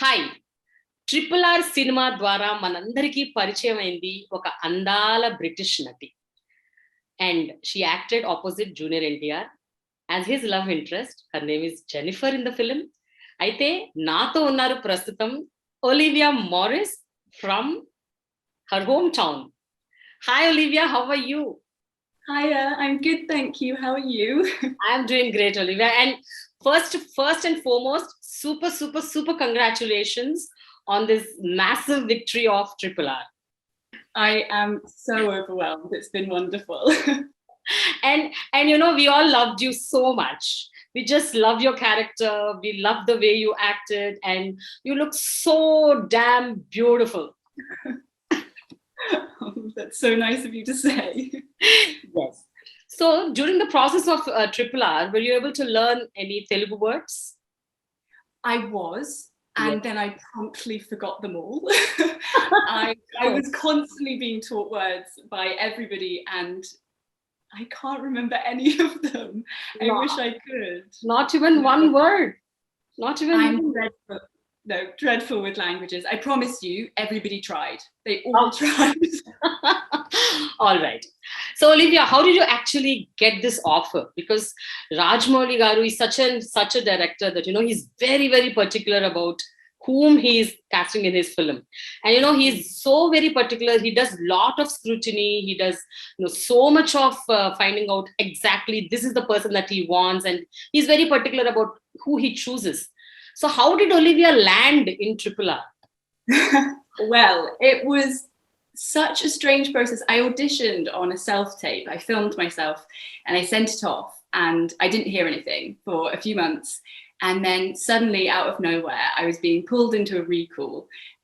Hi triple R cinema ద్వారా మనందరికీ పరిచయం అయింది ఒక అందాల బ్రిటిష్ నటి and she acted opposite junior NTR as his love interest. Her name is Jennifer in the film. అయితే నాతో ఉన్నారు ప్రస్తుతం Olivia Morris from her home town. Hi Olivia, how are you? Hiya, I'm good, thank you. How are you? I'm doing great, Olivia. And first and foremost, super congratulations on this massive victory of Triple R. I am so overwhelmed. It's been wonderful. And you know, we all loved you so much. We just love your character. We love the way you acted, and you look so damn beautiful. Oh, that's so nice of you to say. Yes. So during the process of Triple R, were you able to learn any Telugu words? I was, and Yes. then I promptly forgot them all. I was constantly being taught words by everybody, and I can't remember any of them. I wish I could. Not even one word. Not even I'm one. dreadful. No, dreadful with languages. I promise you, everybody tried. They all tried. All right. So Olivia, how did you actually get this offer? Because Rajamouli garu is such a director that, you know, he's very particular about whom he is casting in his film. And you know, he's so very particular. He does lot of scrutiny. He does, you know, so much of finding out exactly this is the person that he wants, and he's very particular about who he chooses. So how did Olivia land in Triple R? Well, it was such a strange process. I auditioned on a self-tape. I filmed myself and I sent it off, and I didn't hear anything for a few months. And then suddenly, out of nowhere, I was being pulled into a recall.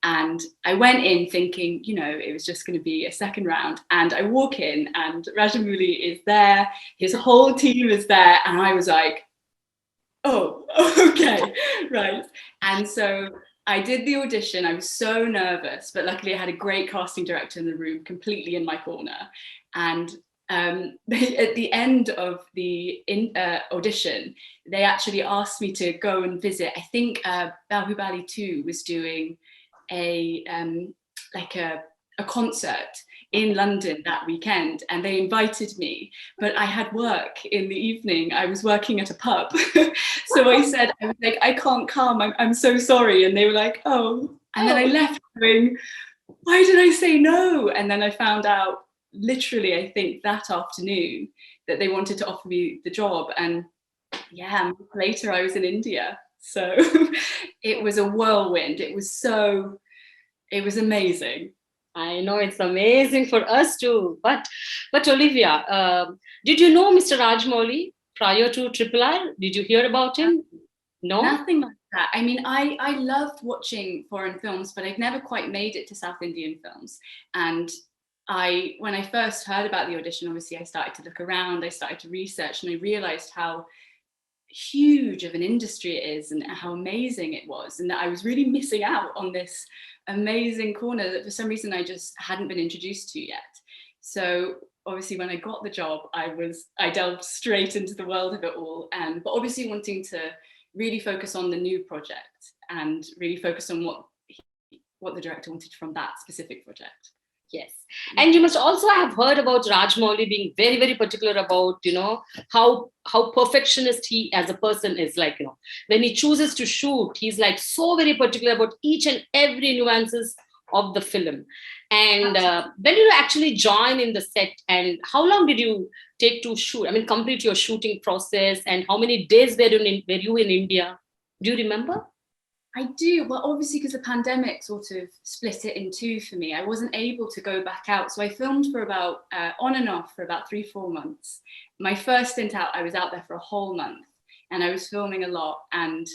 And I went in thinking, you know, it was just going to be a second round. And I walk in and Rajamouli is there. His whole team is there. And I was like, oh, okay, right. And so I did the audition. I was so nervous, but luckily I had a great casting director in the room, completely in my corner. And at the end of the audition, they actually asked me to go and visit. I think Bahubali 2 was doing a concert in London that weekend, and they invited me, but I had work in the evening. I was working at a pub. So I said, I was like, I can't come, I'm so sorry. And they were like, oh. And then I left going, why did I say no? And then I found out literally, I think that afternoon, that they wanted to offer me the job. And yeah, a month later I was in India. So it was a whirlwind. It was amazing. I know, it's amazing for us too. But Olivia, did you know Mr. Rajamouli prior to Triple R? Did you hear about him? No? Nothing like that. I mean, I loved watching foreign films, but I've never quite made it to South Indian films. And when I first heard about the audition, obviously I started to look around, I started to research, and I realized how huge of an industry it is and how amazing it was, and that I was really missing out on this amazing corner that for some reason I just hadn't been introduced to yet. So obviously when I got the job, I delved straight into the world of it all, but obviously wanting to really focus on the new project and really focus on what the director wanted from that specific project. Yes. And you must also have heard about Rajamouli being very particular about, you know, how perfectionist he as a person is. Like, you know, when he chooses to shoot, he's like so very particular about each and every nuances of the film. And when did you actually join in the set, and how long did you take to shoot? I mean, complete your shooting process, and how many days were you in India? Do you remember? I do. Well, obviously, because the pandemic sort of split it in two for me, I wasn't able to go back out. So I filmed for about, on and off for about 3-4 months. My first stint out, I was out there for a whole month, and I was filming a lot. And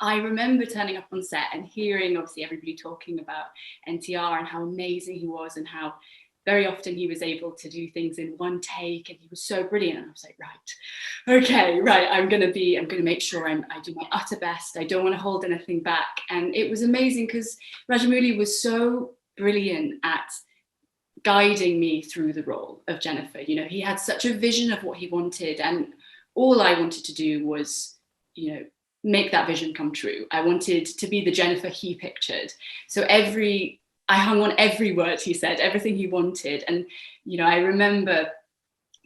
I remember turning up on set and hearing, obviously, everybody talking about NTR and how amazing he was, and how very often he was able to do things in one take, and he was so brilliant. And I was like, right, I'm going to make sure I do my utter best. I don't want to hold anything back. And it was amazing because Rajamouli was so brilliant at guiding me through the role of Jennifer. You know, he had such a vision of what he wanted, and all I wanted to do was, you know, make that vision come true. I wanted to be the Jennifer he pictured. So I hung on every word he said, everything he wanted. And, you know, I remember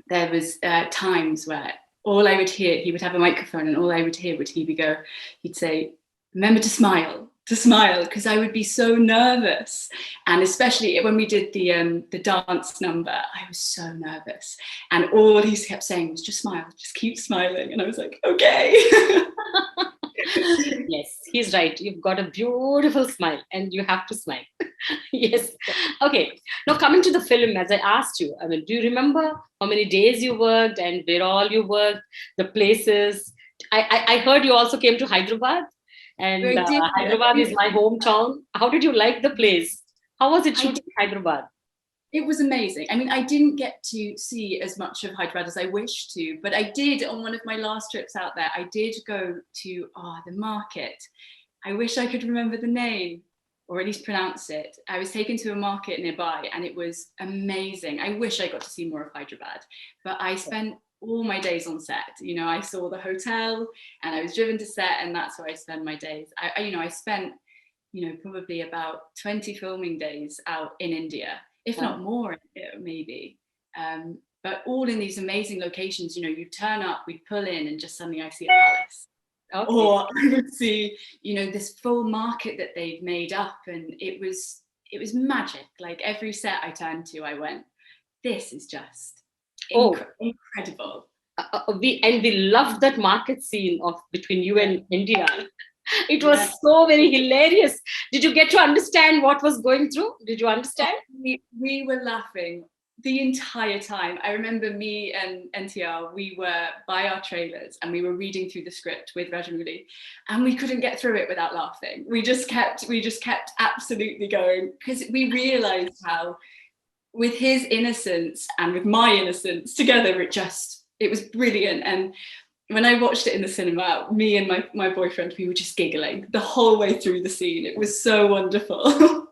there was times where all I would hear, he would have a microphone and all I would hear would he'd say, remember to smile, because I would be so nervous. And especially when we did the dance number, I was so nervous. And all he kept saying was, just smile, just keep smiling. And I was like, okay. Yes, he's right. You've got a beautiful smile and you have to smile. Yes. Okay. Now coming to the film, as I asked you, I mean, do you remember how many days you worked and where all you worked, the places? I heard you also came to Hyderabad, and Hyderabad is my hometown. How did you like the place? How was it shooting in Hyderabad? It was amazing. I mean, I didn't get to see as much of Hyderabad as I wished to, but I did, on one of my last trips out there, I did go to the market. I wish I could remember the name, or at least pronounce it. I was taken to a market nearby and it was amazing. I wish I got to see more of Hyderabad, but I spent all my days on set. You know, I saw the hotel and I was driven to set, and that's where I spend my days. I spent, probably about 20 filming days out in India, if not more, maybe. But all in these amazing locations. You know, you turn up, we'd pull in, and just suddenly I see a palace. Okay. Or I would see, this full market that they've made up, and it was magic. Like every set I turned to, I went, this is just incredible. We loved that market scene of between you and India. It was so very hilarious. Did you get to understand what was going through? Did you understand? We were laughing the entire time. I remember me and NTR, we were by our trailers and we were reading through the script with Rajamouli, and we couldn't get through it without laughing. We just kept absolutely going, because we realized how, with his innocence and with my innocence together, it was brilliant. And when I watched it in the cinema, me and my boyfriend, we were just giggling the whole way through the scene. It was so wonderful.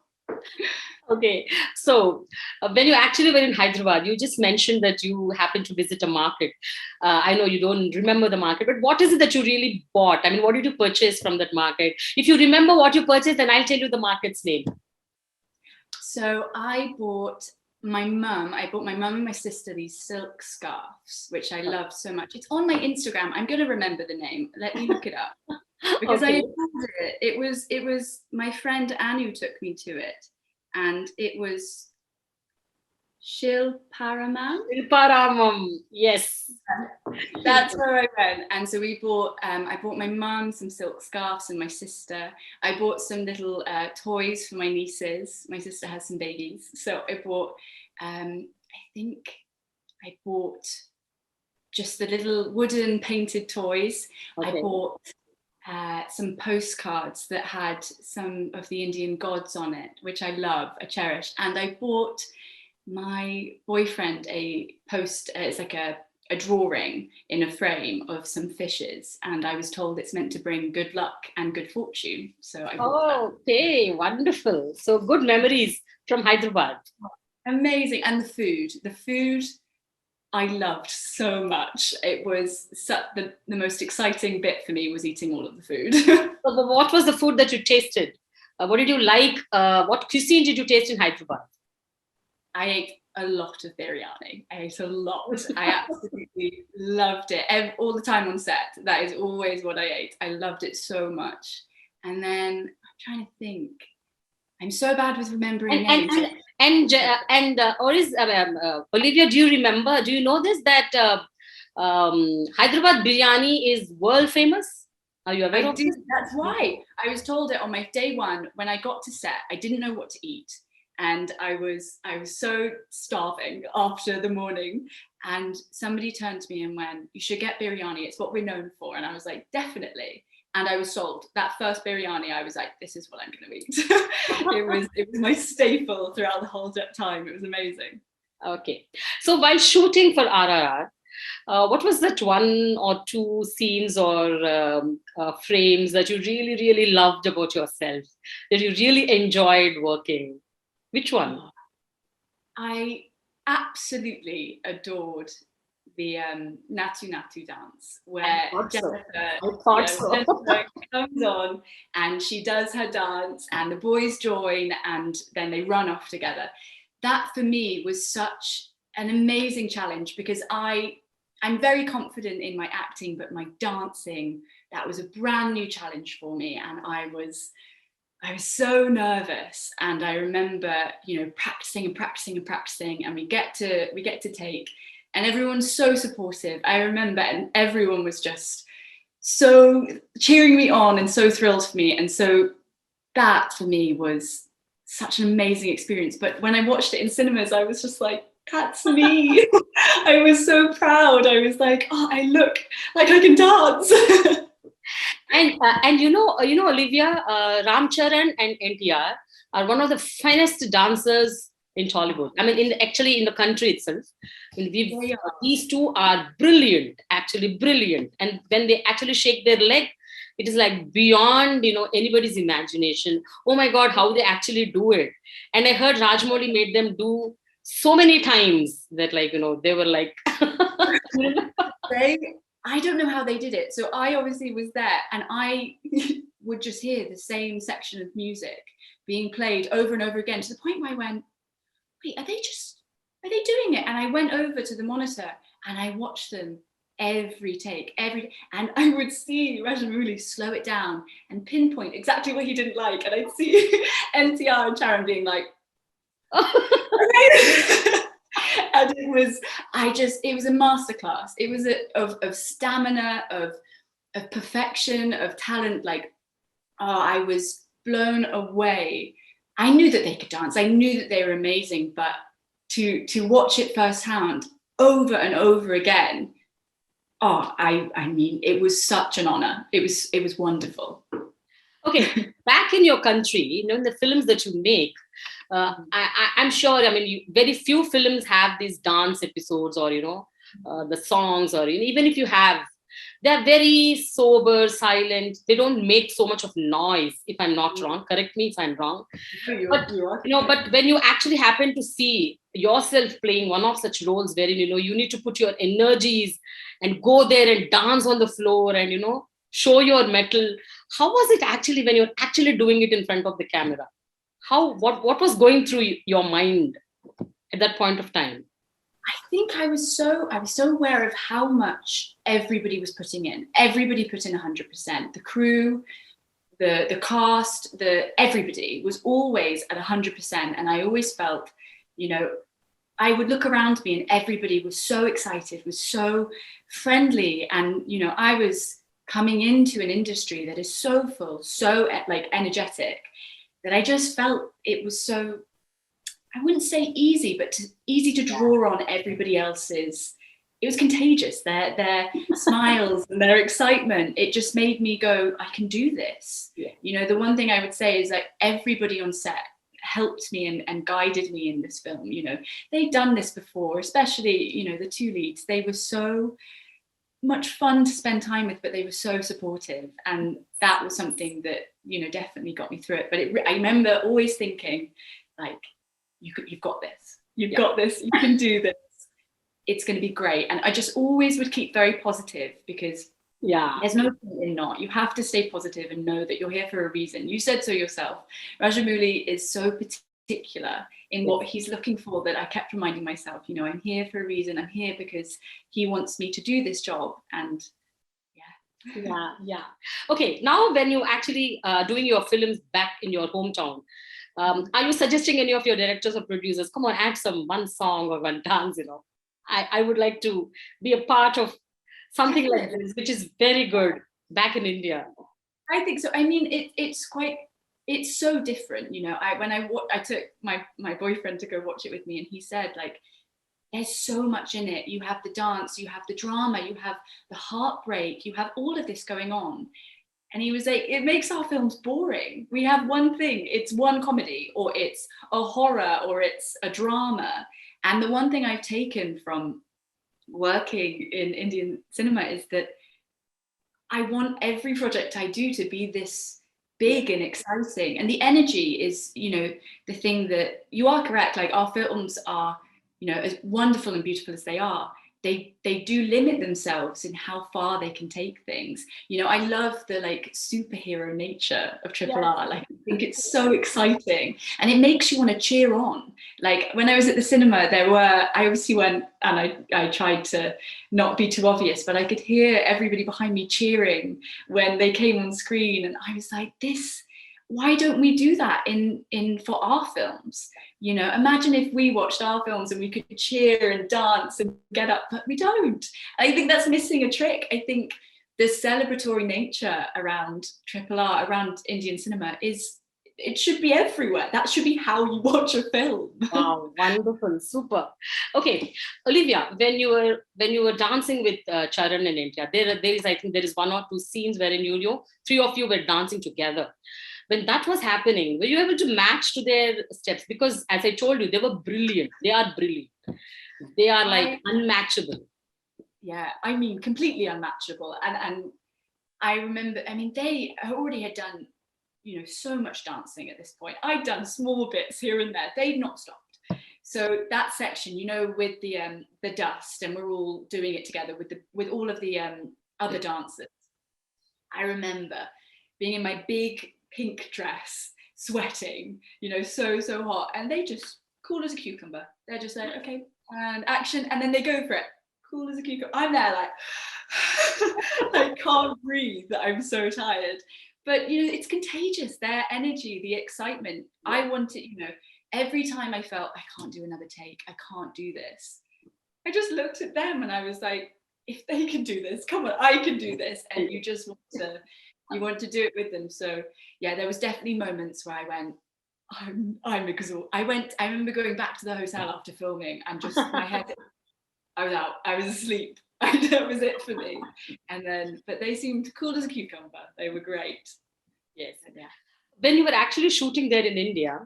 Okay, so when you actually were in Hyderabad, you just mentioned that you happened to visit a market. I know you don't remember the market, but what is it that you really bought? I mean, what did you purchase from that market? If you remember what you purchased, then I'll tell you the market's name. So I bought my mum and my sister these silk scarves, which I love so much. It's on my Instagram. I'm going to remember the name. Let me look it up. Because I loved it. It was my friend Anu took me to it. And it was Shilparamam. Shilparamam, yes. That's where I went. And so we bought, I bought my mum some silk scarves and my sister. I bought some little toys for my nieces. My sister has some babies. So I bought, I think I bought just the little wooden painted toys. Okay. I bought some postcards that had some of the Indian gods on it, which I love, I cherish. And I bought my boyfriend it's like a drawing in a frame of some fishes. And I was told it's meant to bring good luck and good fortune. So I bought that. Okay, wonderful. So good memories from Hyderabad. Amazing. And the food, I loved so much. It was the most exciting bit for me was eating all of the food. So what was the food that you tasted? What did you like? What cuisine did you taste in Hyderabad? I ate a lot of biryani. I ate a lot. I absolutely loved it. All the time on set, that is always what I ate. I loved it so much. And then I'm trying to think. I'm so bad with remembering names. Olivia, do you remember? Do you know this, that Hyderabad biryani is world famous? Are you aware of this? That's why I was told it on my day one when I got to set. I didn't know what to eat, and I was so starving after the morning. And somebody turned to me and went, "You should get biryani. It's what we're known for." And I was like, "Definitely." And I was sold. That first biryani, I was like, this is what I'm going to eat. It was my staple throughout the whole time. It was amazing. Okay. So while shooting for RRR, what was that one or two scenes or frames that you really, really loved about yourself, that you really enjoyed working? Which one? I absolutely adored the Natu Natu dance, where Jennifer, So. Jennifer comes on and she does her dance and the boys join and then they run off together. That for me was such an amazing challenge, because I'm very confident in my acting, but my dancing, that was a brand new challenge for me. And I was so nervous. And I remember, practicing and practicing and practicing, and we get to take, and everyone's so supportive. I remember, and everyone was just so cheering me on and so thrilled for me. And so that for me was such an amazing experience. But when I watched it in cinemas, I was just like, that's me. I was so proud. I was like, oh, I look like I can dance. And Olivia, Charan and NTR are one of the finest dancers in Tollywood. I mean, in the country itself. I mean, these two are brilliant, actually brilliant. And when they actually shake their leg, it is like beyond, anybody's imagination. Oh my God, how they actually do it. And I heard Rajamouli made them do so many times that, they were like... I don't know how they did it. So I obviously was there, and I would just hear the same section of music being played over and over again, to the point where I went, wait, are they doing it? And I went over to the monitor and I watched them every take, and I would see Rajamouli slow it down and pinpoint exactly what he didn't like. And I'd see NTR and Charan being like, and it was a masterclass. It was of stamina, of perfection, of talent. Like, I was blown away. I knew that they could dance. I knew that they were amazing, but to watch it firsthand over and over again, I mean, it was such an honor. It was wonderful. Okay, back in your country, in the films that you make, I'm sure, I mean, very few films have these dance episodes, or, the songs, or even if you have, they're very sober, silent. They don't make so much of noise, if I'm not wrong. Correct me if I'm wrong. But when you actually happen to see yourself playing one of such roles wherein, you need to put your energies and go there and dance on the floor and, show your mettle. How was it actually when you're actually doing it in front of the camera? What was going through your mind at that point of time? I think I was so aware of how much everybody was putting in. Everybody put in 100%. The crew, the cast, everybody was always at 100%. And I always felt, I would look around me and everybody was so excited, was so friendly. And, I was coming into an industry that is so full, so energetic, that I just felt it was so, I wouldn't say easy, but easy to draw on everybody else's. It was contagious, their smiles and their excitement. It just made me go, I can do this. Yeah. The one thing I would say is that everybody on set helped me and guided me in this film. They'd done this before, especially, the two leads. They were so much fun to spend time with, but they were so supportive, and that was something that definitely got me through it. But I remember always thinking, like, you've got this, got this, you can do this, it's going to be great. And I just always would keep very positive, because there's no point in not. You have to stay positive and know that you're here for a reason. You said so yourself. Rajamouli is so particular in what he's looking for, that I kept reminding myself, I'm here for a reason. I'm here because he wants me to do this job. And yeah. Okay, now when you actually doing your films back in your hometown, are you suggesting any of your directors or producers, come on, add one song or one dance? I would like to be a part of something like this, which is very good back in India. I think so. I mean, it's so different, I took my boyfriend to go watch it with me, and he said, like, there's so much in it. You have the dance, you have the drama, you have the heartbreak, you have all of this going on. And he was like, it makes our films boring. We have one thing, it's one comedy, or it's a horror, or it's a drama. And the one thing I've taken from working in Indian cinema is that I want every project I do to be this big and exciting. And the energy is, the thing that you are correct. Like, our films are, as wonderful and beautiful as they are, they do limit themselves in how far they can take things. You know, I love the like superhero nature of RRR. Like, I think it's so exciting, and it makes you want to cheer on. Like when I was at the cinema, I obviously went and I tried to not be too obvious, but I could hear everybody behind me cheering when they came on screen, and I was like, why don't we do that in for our films? You know, imagine if we watched our films and we could cheer and dance and get up, but we don't. I think that's missing a trick. I think the celebratory nature around RRR, around Indian cinema, it should be everywhere. That should be how you watch a film. Wow, wonderful, super. Okay, Olivia, when you were dancing with Charan and NTR, I think there is one or two scenes wherein three of you were dancing together. When that was happening, were you able to match to their steps? Because as I told you, they were brilliant. They are brilliant. They are like unmatchable. Yeah, I mean, completely unmatchable. And I remember, I mean, they already had done, you know, so much dancing at this point. I'd done small bits here and there. They'd not stopped. So that section, you know, with the dust, and we're all doing it together with all of the other dancers. I remember being in my big pink dress, sweating, you know, so hot, and they just cool as a cucumber. They're just like, okay, and action, and then they go for it, cool as a cucumber. I'm there like I can't breathe, I'm so tired. But you know, it's contagious, their energy, the excitement. I wanted, you know, every time I felt I can't do another take, I can't do this, I just looked at them and I was like, if they can do this, come on, I can do this. And you just want to do it with them. So yeah, there was definitely moments where I went, I'm exhausted. I remember going back to the hotel after filming and just my head, I was out, I was asleep. That was it for me. And then, but they seemed cool as a cucumber. They were great. Yes. Yeah. When you were actually shooting there in India,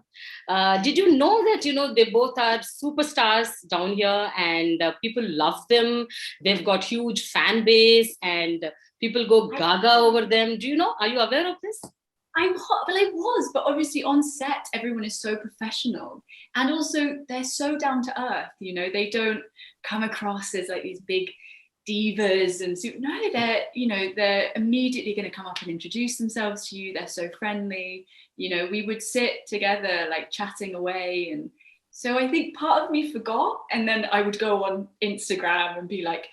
did you know that, you know, they both are superstars down here and people love them? They've got huge fan base and people go gaga over them. Do you know? Are you aware of this? I was, but obviously on set, everyone is so professional. And also they're so down to earth, you know, they don't come across as like these big divas and no, they're immediately going to come up and introduce themselves to you. They're so friendly, you know. We would sit together like chatting away, and so I think part of me forgot, and then I would go on Instagram and be like,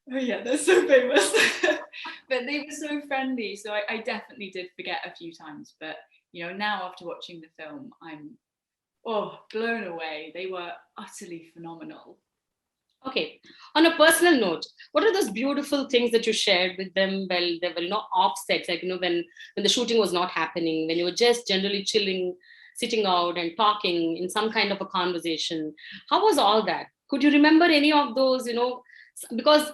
oh yeah, they're so famous. But they were so friendly, so I definitely did forget a few times. But you know, now after watching the film, I'm blown away. They were utterly phenomenal. Okay. On a personal note, what are those beautiful things that you shared with them while they were, you know, offsets, like, you know, when the shooting was not happening, when you were just generally chilling, sitting out and talking in some kind of a conversation? How was all that? Could you remember any of those, you know, because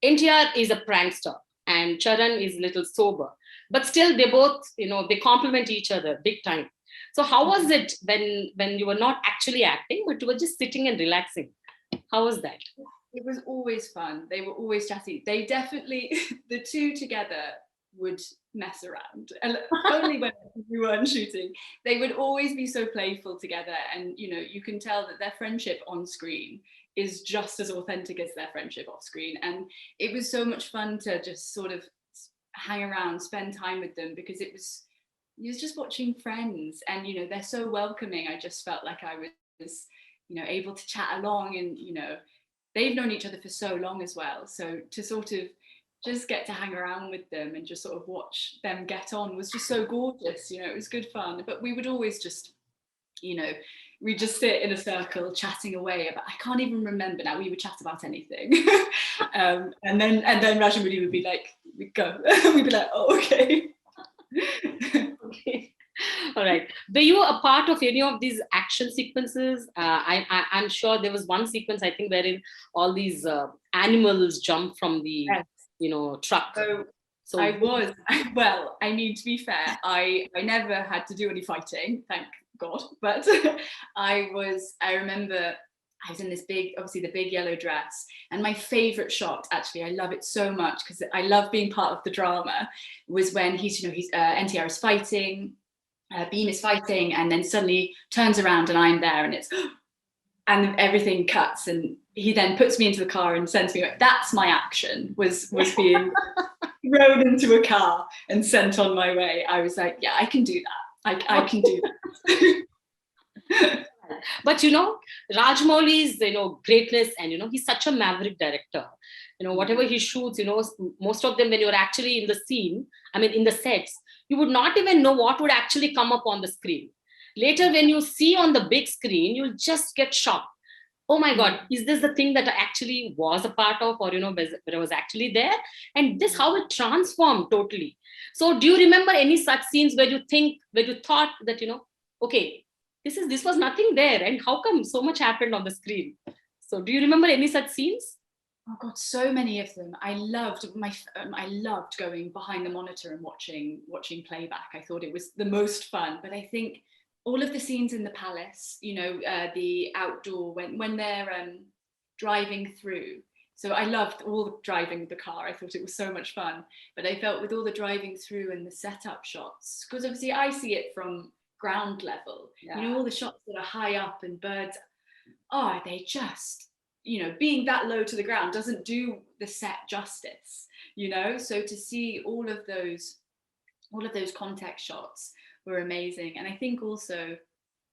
NTR is a prankster and Charan is a little sober, but still they both, you know, they complement each other big time. So how was it when you were not actually acting, but you were just sitting and relaxing? How was that? It was always fun. They were always chatty. They definitely, the two together would mess around. And only when we weren't shooting, they would always be so playful together. And, you know, you can tell that their friendship on screen is just as authentic as their friendship off screen. And it was so much fun to just sort of hang around, spend time with them, because you was just watching friends, and, you know, they're so welcoming. I just felt like I was, you know, able to chat along, and, you know, they've known each other for so long as well. So to sort of just get to hang around with them and just sort of watch them get on was just so gorgeous. You know, it was good fun. But we would always just, you know, we just sit in a circle chatting away about, I can't even remember now, we would chat about anything. and then Rajamouli would be like, we'd go. We'd be like, oh, okay. Okay. All right. Were you a part of any of these action sequences? I'm sure there was one sequence, I think, wherein all these animals jump from the, yes, you know, truck. So I was, well, I mean, to be fair, I never had to do any fighting, thank God. But I remember I was in this obviously the big yellow dress, and my favorite shot, actually, I love it so much because I love being part of the drama, was when he's NTR is fighting, Beam is fighting, and then suddenly turns around and I'm there, and it's and everything cuts, and he then puts me into the car and sends me away. That's my action, was being thrown into a car and sent on my way. I was like, yeah, I can do that. I can do that. But Rajamouli's greatness, and he's such a maverick director. Whatever he shoots, most of them, when you're actually in the scene, in the sets, you would not even know what would actually come up on the screen. Later, when you see on the big screen, you'll just get shocked. Oh my God, is this the thing that I actually was a part of, or I was actually there? And this how it transformed totally. So do you remember any such scenes where you thought that, okay, this was nothing there, and how come so much happened on the screen? So do you remember any such scenes? Oh God, so many of them. I loved going behind the monitor and watching playback. I thought it was the most fun. But I think all of the scenes in the palace, the outdoor when they're driving through. So I loved all the driving the car. I thought it was so much fun. But I felt with all the driving through and the setup shots, because obviously I see it from ground level. Yeah. All the shots that are high up and birds. Oh, they just, being that low to the ground doesn't do the set justice. So to see all of those context shots were amazing. And I think also,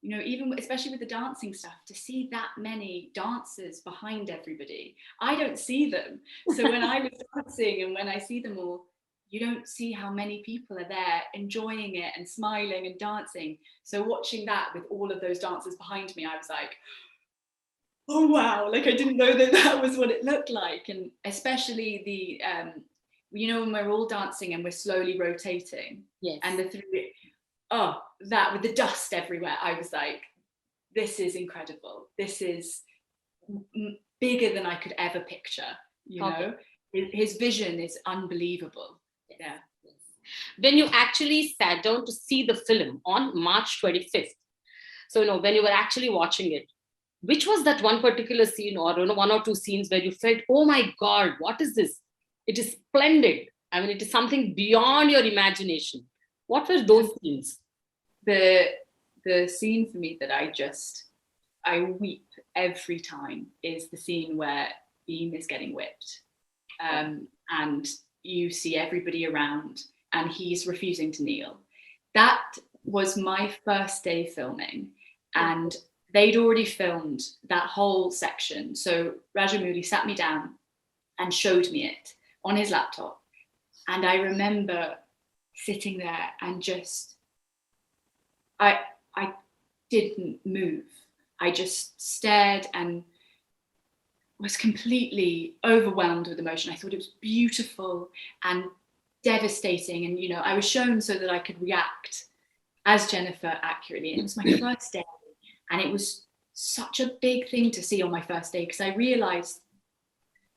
even especially with the dancing stuff, to see that many dancers behind everybody, I don't see them. So when I was dancing and when I see them all, you don't see how many people are there enjoying it and smiling and dancing. So watching that with all of those dancers behind me, I was like, oh wow, like I didn't know that was what it looked like. And especially the when we're all dancing and we're slowly rotating. Yes. And that with the dust everywhere, I was like, this is incredible. This is bigger than I could ever picture. Okay. His vision is unbelievable. Yeah. When you actually sat down to see the film on March 25th, so when you were actually watching it, which was that one particular scene, or one or two scenes where you felt, oh my God, what is this? It is splendid. It is something beyond your imagination. What were those scenes? The scene for me that I weep every time is the scene where Beam is getting whipped, and you see everybody around and he's refusing to kneel. That was my first day filming, and they'd already filmed that whole section. So Rajamouli sat me down and showed me it on his laptop. And I remember sitting there and just, I didn't move. I just stared and was completely overwhelmed with emotion. I thought it was beautiful and devastating. And, I was shown so that I could react as Jennifer accurately. And it was my first day. And it was such a big thing to see on my first day, because I realized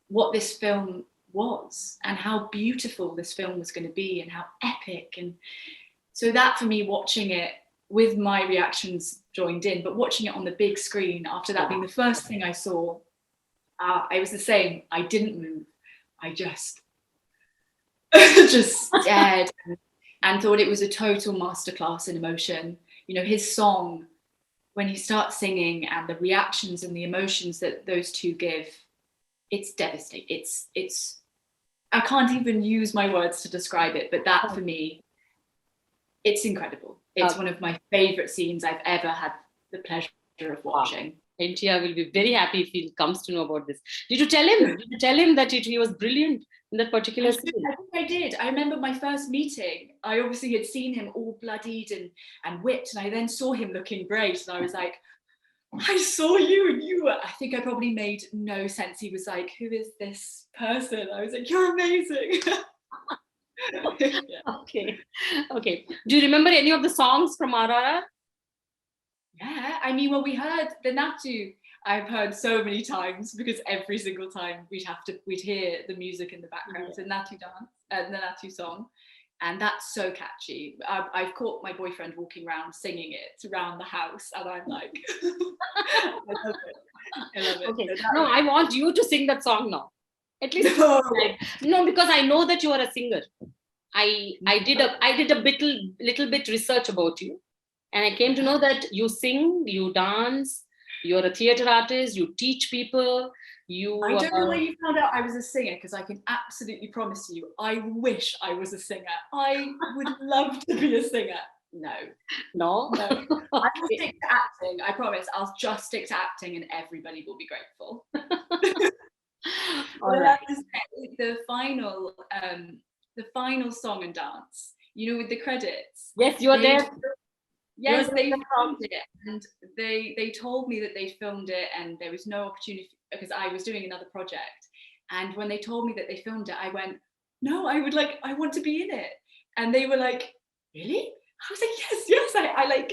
what this film was and how beautiful this film was going to be and how epic. And so that, for me, watching it with my reactions joined in, but watching it on the big screen after that being the first thing I saw, I was the same. I didn't move. I just stared and thought it was a total masterclass in emotion. His song, when he starts singing, and the reactions and the emotions that those two give, it's devastating. It's I can't even use my words to describe it, but that for me, it's incredible. It's one of my favorite scenes I've ever had the pleasure of watching. Wow. NTR will be very happy if he comes to know about this. Did you tell him? Did you tell him that he was brilliant in that particular scene? I think I did. I remember my first meeting. I obviously had seen him all bloodied and whipped, and I then saw him looking great, and I was like, I saw you, and you were. I think I probably made no sense. He was like, who is this person? I was like, you're amazing. Yeah. Okay. Do you remember any of the songs from RRR? Yeah, well, we heard the Natu. I've heard so many times, because every single time we'd hear the music in the background, the Natu dance, the Natu song, and that's so catchy. I've caught my boyfriend walking around singing it around the house, and I'm like, I love it. Okay. No, I want you to sing that song now. At least no, because I know that you are a singer. I did a little bit research about you, and I came to know that you sing, you dance, You're a theatre artist, you teach people, I don't know where you found out I was a singer, because I can absolutely promise you, I wish I was a singer. I would love to be a singer. No. I will stick to acting. I promise. I'll just stick to acting, and everybody will be grateful. All right. The final song and dance, with the credits. Yes, you are there. Yes, they filmed it, and they told me that they filmed it, and there was no opportunity because I was doing another project. And when they told me that they filmed it, I went, no, I want to be in it. And they were like, really? I was like, yes, I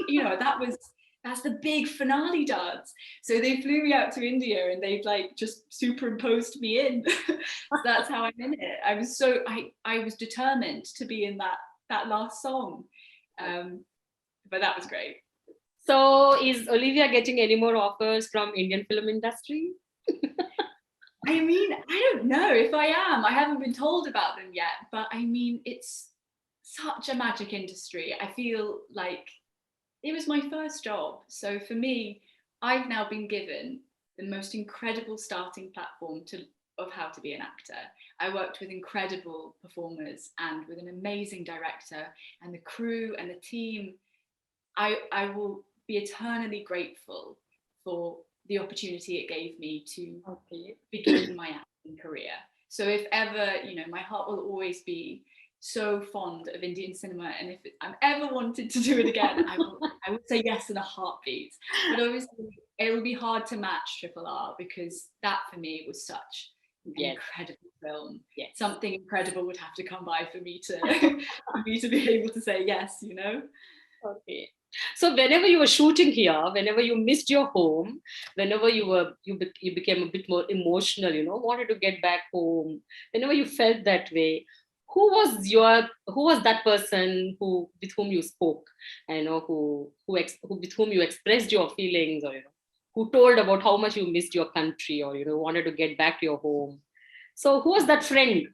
that's the big finale dance. So they flew me out to India, and they've just superimposed me in. So that's how I'm in it. I was determined to be in that last song. But that was great. So is Olivia getting any more offers from Indian film industry? I mean, I don't know if I am. I haven't been told about them yet, but I mean, it's such a magic industry. I feel like it was my first job. So for me, I've now been given the most incredible starting platform of how to be an actor. I worked with incredible performers and with an amazing director, and the crew and the team. I will be eternally grateful for the opportunity it gave me to begin my acting career. So if ever, my heart will always be so fond of Indian cinema, and if I'm ever wanted to do it again, I would say yes in a heartbeat. But obviously, it'll be hard to match RRR, because that for me was such an incredible film. Yes. Something incredible would have to come by for me to be able to say yes. Okay. So whenever you were shooting here, whenever you missed your home, whenever you became a bit more emotional, wanted to get back home, whenever you felt that way, who was that person with whom you spoke, with whom you expressed your feelings, or who told about how much you missed your country, or wanted to get back to your home? So who was that friend?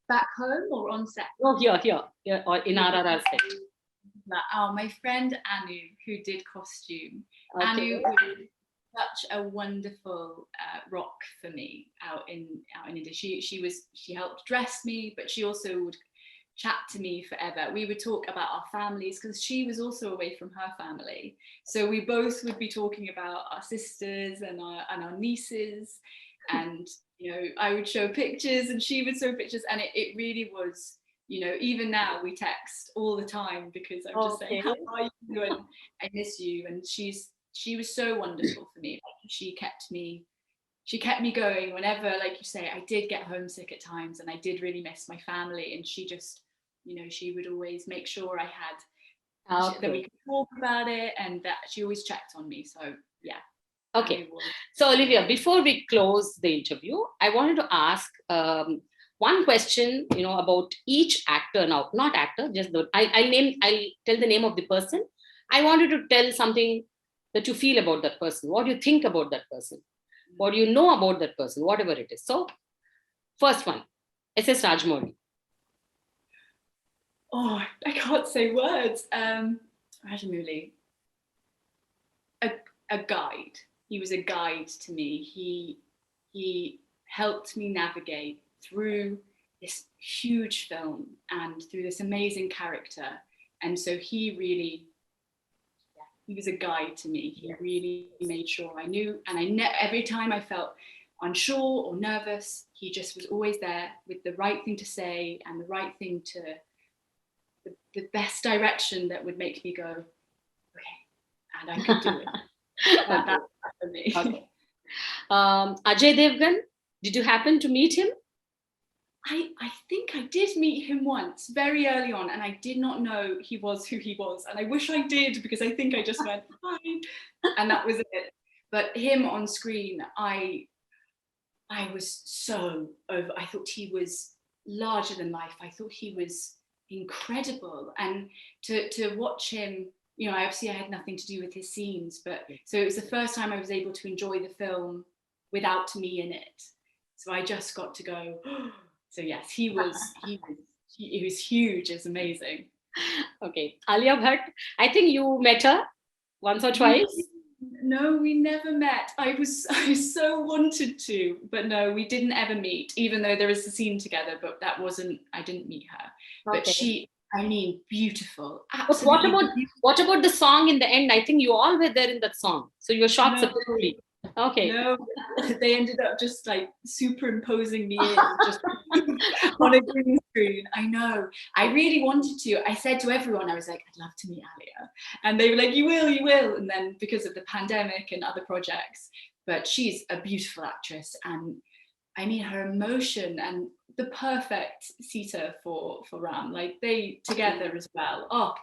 Back home or on set? Oh, here, or in RRR set. My friend Anu, who did costume. Okay. Anu was such a wonderful rock for me out in India. She helped dress me, but she also would chat to me forever. We would talk about our families, because she was also away from her family. So we both would be talking about our sisters and our nieces, and I would show pictures and she would show pictures, and it really was. Even now we text all the time, because I'm just saying, how are you? And I miss you. And she was so wonderful for me. She kept me going whenever, like you say, I did get homesick at times, and I did really miss my family. And she just, she would always make sure I had that we could talk about it, and that she always checked on me. So yeah. Okay. So Olivia, before we close the interview, I wanted to ask one question, about each actor now, not actor, just I'll tell the name of the person. I wanted to tell something that you feel about that person. What do you think about that person? What do you know about that person? Whatever it is. So, first one, SS Rajamouli. Oh, I can't say words. Rajamouli, a guide. He was a guide to me. He helped me navigate through this huge film and through this amazing character. And so he was a guide to me. He really made sure I knew, and every time I felt unsure or nervous, he just was always there with the right thing to say and the right thing the best direction that would make me go, okay, and I could do it. That's for me. Okay. Ajay Devgan, did you happen to meet him? I think I did meet him once, very early on, and I did not know he was who he was. And I wish I did, because I think I just went, hi, and that was it. But him on screen, I was so over. I thought he was larger than life. I thought he was incredible. And to watch him, I had nothing to do with his scenes, but so it was the first time I was able to enjoy the film without me in it. So I just got to go, so yes, he was huge. It's amazing. Okay. Alia Bhatt, I think you met her once or twice. No, we never met. I so wanted to, but no, we didn't ever meet, even though there is a scene together, but I didn't meet her. But Okay. I mean, beautiful, But absolutely beautiful. what about the song in the end? I think you all were there in that song. So you were shot No, separately. Okay. no, they ended up just like superimposing me in just on a green screen. I know. I really wanted to. I said to everyone, I was like, I'd love to meet Alia. And they were like, you will. And then because of the pandemic and other projects, but she's a beautiful actress. And I mean, her emotion and the perfect Sita for Ram, like they together as well. Oh,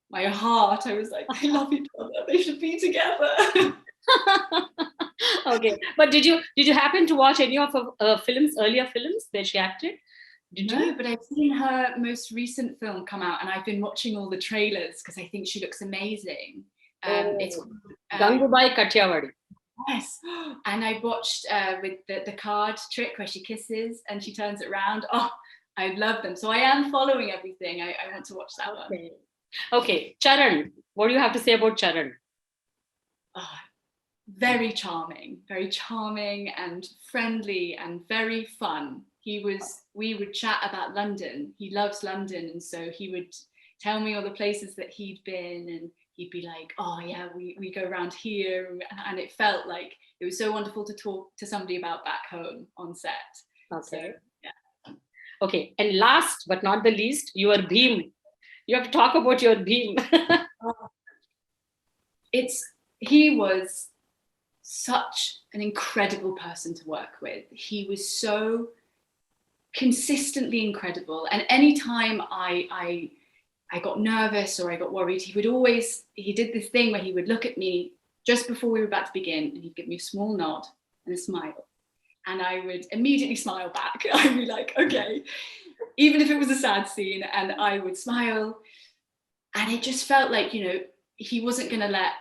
my heart. I was like, I love each other. They should be together. Okay. But did you happen to watch any of her films, earlier films that she acted? Did No, you? but I've seen her most recent film come out, and I've been watching all the trailers because I think she looks amazing. It's Oh, called, Gangubai Kathiawadi. yes, and I watched with the card trick where she kisses and she turns it around. Oh, I love them. So I am following everything. I want to watch that one. Okay. Okay. Charan, what do you have to say about Charan? Oh, very charming and friendly and very fun. We would chat about London. He loves London, and so he would tell me all the places that he'd been, and he'd be like, oh yeah, we go around here, and it felt like it was so wonderful to talk to somebody about back home on set. So Okay. yeah. Okay. And last but not the least, your Bheem. You have to talk about your Bheem. He was such an incredible person to work with. He was so consistently incredible, and anytime I got nervous or I got worried, he did this thing where he would look at me just before we were about to begin, and he'd give me a small nod and a smile, and I would immediately smile back. I'd be like, okay, even if it was a sad scene, and I would smile, and it just felt like, he wasn't going to let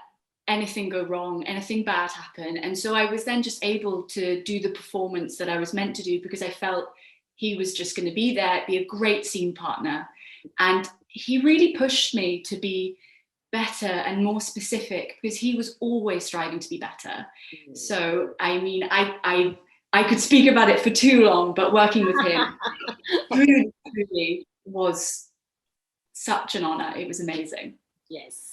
anything go wrong, anything bad happen. And so I was then just able to do the performance that I was meant to do, because I felt he was just going to be there, be a great scene partner. And he really pushed me to be better and more specific, because he was always striving to be better. So I mean, I could speak about it for too long, but working with him really was such an honor. It was amazing. Yes.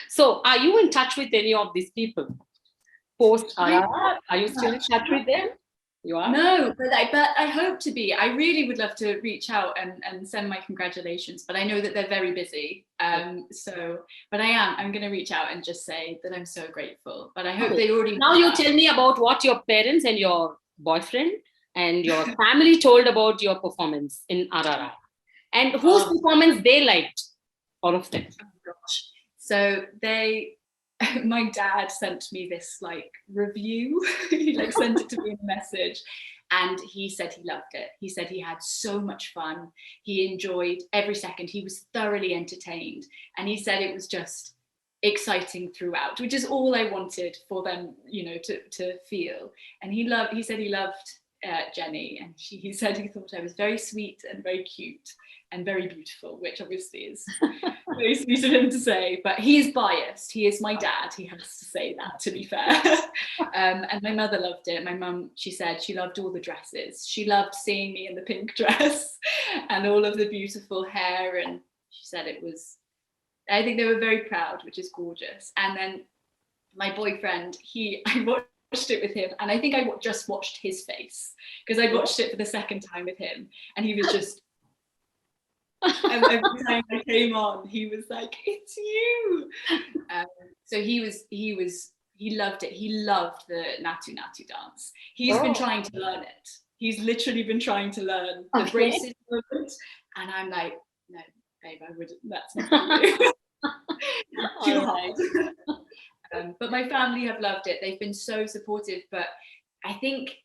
So, are you in touch with any of these people post RRR? Are you still in touch with them? You are? No, but I hope to be. I really would love to reach out and send my congratulations, but I know that they're very busy. But I'm going to reach out and just say that I'm so grateful. But I hope they already. Now you tell me about what your parents and your boyfriend and your family told about your performance in RRR, and whose performance they liked. All of them. Oh gosh. So my dad sent me this like review. He like sent it to me in a message, and he said he loved it. He said he had so much fun. He enjoyed every second. He was thoroughly entertained, and he said it was just exciting throughout, which is all I wanted for them, to feel. And he said he loved Jenny, and he said he thought I was very sweet and very cute and very beautiful, which obviously is very sweet of him to say, but he is biased. He is my dad. He has to say that, to be fair. And my mother loved it. My mum, she said she loved all the dresses. She loved seeing me in the pink dress and all of the beautiful hair. And she said I think they were very proud, which is gorgeous. And then my boyfriend, I watched it with him, and I think I just watched his face, because I watched it for the second time with him, and he was just and every time I came on, he was like, "It's you." So he loved it. He loved the Natu Natu dance. He's been trying to learn it. He's literally been trying to learn the braces movement, and I'm like, no, babe, I wouldn't. That's not for you. Too hard. But my family have loved it. They've been so supportive. But I think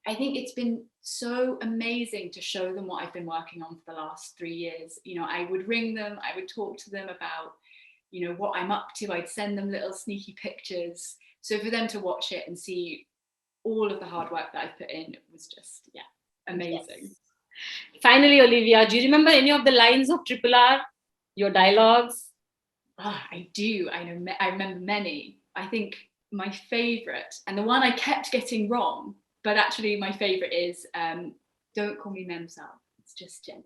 it's been so amazing to show them what I've been working on for the last 3 years. I would ring them, I would talk to them about, what I'm up to. I'd send them little sneaky pictures. So for them to watch it and see all of the hard work that I've put in, it was just, amazing. Yes. Finally, Olivia, do you remember any of the lines of RRR, your dialogues? I do. I remember many. I think my favorite, and the one I kept getting wrong, but actually my favorite is Don't Call Me Memsal. It's just Jenny.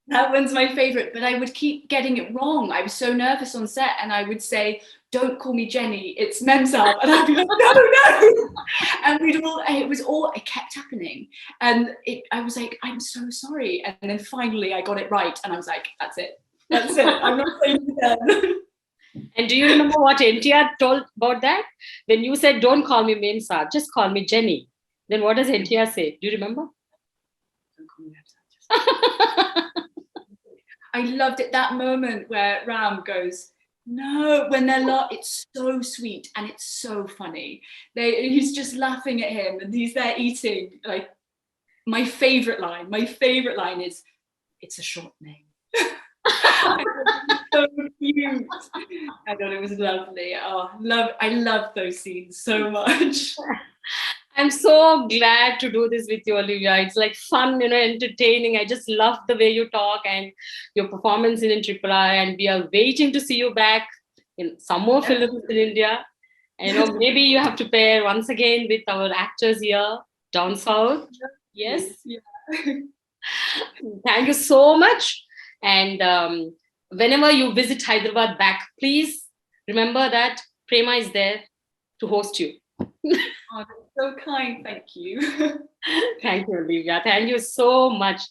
That one's my favorite, but I would keep getting it wrong. I was so nervous on set, and I would say, "Don't call me Jenny, it's Memsal," and I'd be like, "No." And it kept happening, and I was like, "I'm so sorry," and then finally I got it right, and I was like, "That's it, I'm not saying it again." And do you remember what NTR told about that? When you said, "Don't call me Memsar, just call me Jenny." Then what does NTR say? Do you remember? Don't call me Memsal. I loved it, that moment where Ram goes, "No," when they're it's so sweet and it's so funny. He's just laughing at him and he's there eating. Like, my favorite line is, "It's a short name." So cute. I thought it was lovely. I love those scenes so much. I'm so glad to do this with you, Olivia. It's like fun, entertaining. I just love the way you talk and your performance in RRR. And we are waiting to see you back in some more films in India. And maybe you have to pair once again with our actors here down south. Yes. Yeah. Thank you so much. And whenever you visit Hyderabad back, please remember that Prema is there to host you. Oh, that's so kind. Thank you. Thank you, Olivia. Thank you so much.